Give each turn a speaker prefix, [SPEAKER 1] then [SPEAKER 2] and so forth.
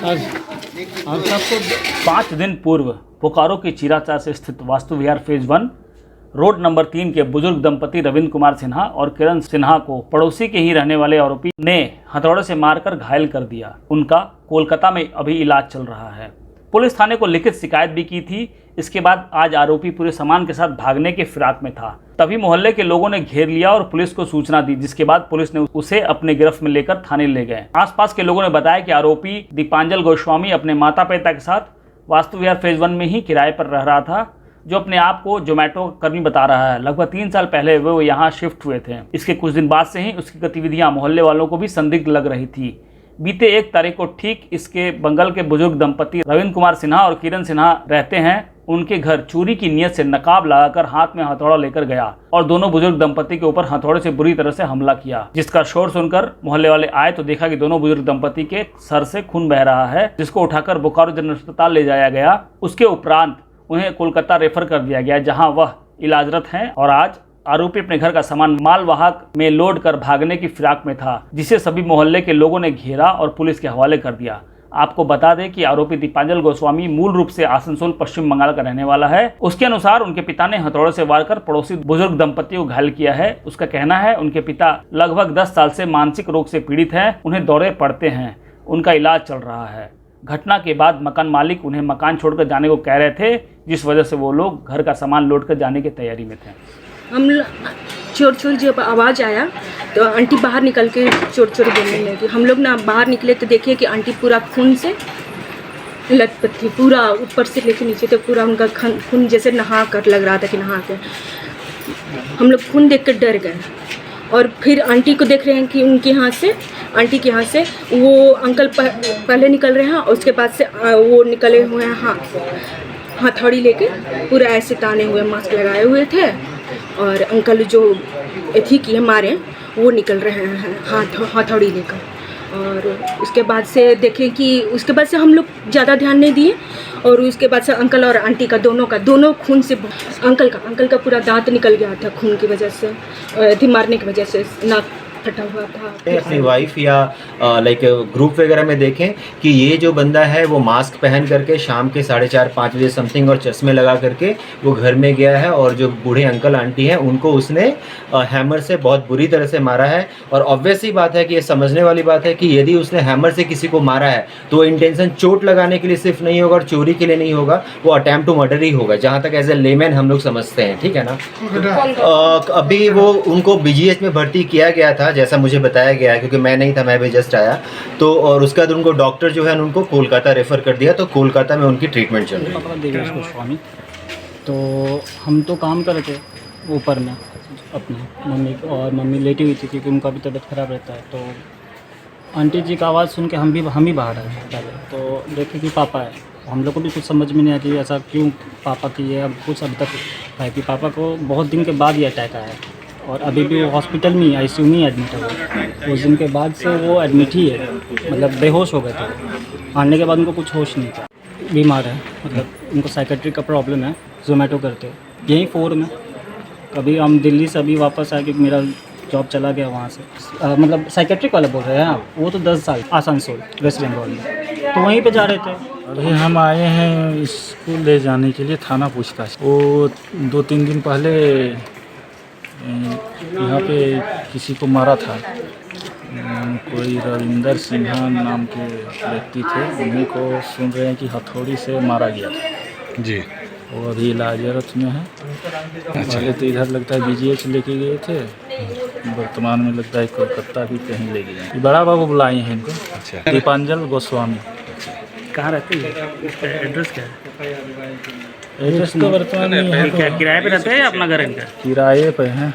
[SPEAKER 1] आज आज आपको 5 दिन पूर्व बोकारो के चीराचार से स्थित वास्तु विहार फेज 1 रोड नंबर 3 के बुजुर्ग दंपति रविंद्र कुमार सिन्हा और किरण सिन्हा को पड़ोसी के ही रहने वाले आरोपी ने हथौड़े से मारकर घायल कर दिया। उनका कोलकाता में अभी इलाज चल रहा है। पुलिस थाने को लिखित शिकायत भी की थी। इसके बाद आज आरोपी पूरे सामान के साथ भागने के फिराक में था। तभी मोहल्ले के लोगों ने घेर लिया और पुलिस को सूचना दी, जिसके बाद पुलिस ने उसे अपने गिरफ्त में लेकर थाने ले गए। आसपास के लोगों ने बताया कि आरोपी दीपांजल गोस्वामी अपने माता पिता के साथ वास्तु विहार फेज 1 में ही किराए पर रह रहा था, जो अपने आप को जोमेटो कर्मी बता रहा है। लगभग 3 साल पहले वो यहाँ शिफ्ट हुए थे। इसके कुछ दिन बाद से ही उसकी गतिविधियां मोहल्ले वालों को भी संदिग्ध लग रही थी। बीते 1 तारीख को ठीक इसके बंगल के बुजुर्ग दंपति रविंद्र कुमार सिन्हा और किरण सिन्हा रहते हैं, उनके घर चोरी की नियत से नकाब लगाकर हाथ में हथौड़ा लेकर गया और दोनों बुजुर्ग दंपति के ऊपर हथौड़े से बुरी तरह से हमला किया। जिसका शोर सुनकर मोहल्ले वाले आए तो देखा कि दोनों बुजुर्ग दंपति के सर से खून बह रहा है, जिसको उठाकर बोकारो जनरल अस्पताल ले जाया गया। उसके उपरांत उन्हें कोलकाता रेफर कर दिया गया, जहां वह इलाजरत हैं। और आज आरोपी अपने घर का सामान मालवाहक में लोड कर भागने की फिराक में था, जिसे सभी मोहल्ले के लोगों ने घेरा और पुलिस के हवाले कर दिया। आपको बता दें कि आरोपी दीपांजल गोस्वामी मूल रूप से आसनसोल पश्चिम बंगाल का रहने वाला है। उसके अनुसार उनके पिता ने हथौड़े से वार कर पड़ोसी बुजुर्ग दंपति को घायल किया है। उसका कहना है उनके पिता लगभग 10 साल से मानसिक रोग से पीड़ित हैं, उन्हें दौरे पड़ते हैं, उनका इलाज चल रहा है। घटना के बाद मकान मालिक उन्हें मकान छोड़कर जाने को कह रहे थे, जिस वजह से वो लोग घर का सामान लोड कर जाने की तैयारी में थे।
[SPEAKER 2] हम चोर चोर जब आवाज़ आया तो आंटी बाहर निकल के चोर चोर बोलने लगी। हम लोग ना बाहर निकले तो देखिए कि आंटी पूरा खून से लथपथ थी, पूरा ऊपर से लेके नीचे तक पूरा उनका खून जैसे नहा कर लग रहा था कि नहा कर। हम लोग खून देख कर डर गए और फिर आंटी को देख रहे हैं कि उनके यहाँ से आंटी के यहाँ से वो अंकल पहले निकल रहे हैं और उसके बाद से वो निकले हुए हैं हथौड़ी लेके, पूरा ऐसे ताने हुए, मास्क लगाए हुए थे। और अंकल जो थी कि हमारे वो निकल रहे हैं हथौड़ी लेकर। और उसके बाद से देखें कि उसके बाद से हम लोग ज़्यादा ध्यान नहीं दिए। और उसके बाद से अंकल और आंटी का दोनों खून से, अंकल का पूरा दांत निकल गया था खून की वजह से, मारने की वजह से नाक फटा हुआ था।
[SPEAKER 3] अपनी वाइफ या लाइक ग्रुप वगैरह में देखें कि ये जो बंदा है वो मास्क पहन करके शाम के 4:30-5 बजे समथिंग और चश्मे लगा करके वो घर में गया है और जो बूढ़े अंकल आंटी हैं उनको उसने हैमर से बहुत बुरी तरह से मारा है। और ऑब्वियस ही बात है कि ये समझने वाली बात है कि यदि उसने हैमर से किसी को मारा है तो वो इंटेंशन चोट लगाने के लिए सिर्फ नहीं होगा और चोरी के लिए नहीं होगा, वो अटैम्प्ट टू मर्डर ही होगा, जहाँ तक एज ए लेमैन हम लोग समझते हैं। ठीक है ना। अभी वो उनको BGH में भर्ती किया गया था जैसा मुझे बताया गया है, क्योंकि मैं नहीं था, मैं भी जस्ट आया तो। और उसके बाद उनको डॉक्टर जो है उनको कोलकाता रेफ़र कर दिया, तो कोलकाता में उनकी ट्रीटमेंट चल रही है।
[SPEAKER 4] तो हम तो काम कर रहे थे ऊपर में अपनी मम्मी लेटी हुई थी क्योंकि उनका भी तबीयत ख़राब रहता है। तो आंटी जी का आवाज़ सुन के हम ही बाहर आए पहले, तो देखे कि पापा है। हम लोग को भी कुछ समझ में नहीं आती ऐसा क्यों पापा की है। अब कुछ अभी तक है कि पापा को बहुत दिन के बाद ये अटैक आया और अभी भी वो हॉस्पिटल में ICU में एडमिट है। उस दिन के बाद से वो एडमिट ही है, मतलब बेहोश हो गए थे। आने के बाद उनको कुछ होश नहीं था, बीमार है, मतलब उनको साइकेट्रिक का प्रॉब्लम है। जोमेटो करते यहीं 4 में। कभी हम दिल्ली से अभी वापस आए क्योंकि मेरा जॉब चला गया वहाँ से। मतलब साइकेट्रिक वाला बोल रहे हैं आप, वो तो 10 साल आसनसोल वेस्ट बंगाल में, तो वहीं पे जा रहे थे।
[SPEAKER 5] अभी हम आए हैं स्कूल ले जाने के लिए थाना पूछताछ। वो 2-3 दिन पहले यहाँ पे किसी को मारा था, कोई रविंदर सिन्हा नाम के व्यक्ति थे, उन्हीं को सुन रहे हैं कि हथौड़ी से मारा गया था जी। वो अभी इलाजरत में है। पहले तो इधर लगता है BGH लेके गए थे, वर्तमान में लगता है कोलकाता भी कहीं ले गए। बड़ा बाबू बुलाए हैं इनको। अच्छा। दीपांजल गोस्वामी।
[SPEAKER 1] कहाँ रहते हैं? एड्रेस क्या है?
[SPEAKER 5] एड्रेस तो वर्तमान में
[SPEAKER 1] किराए पे रहते हैं या अपना घर है इनका?
[SPEAKER 5] किराए पे हैं।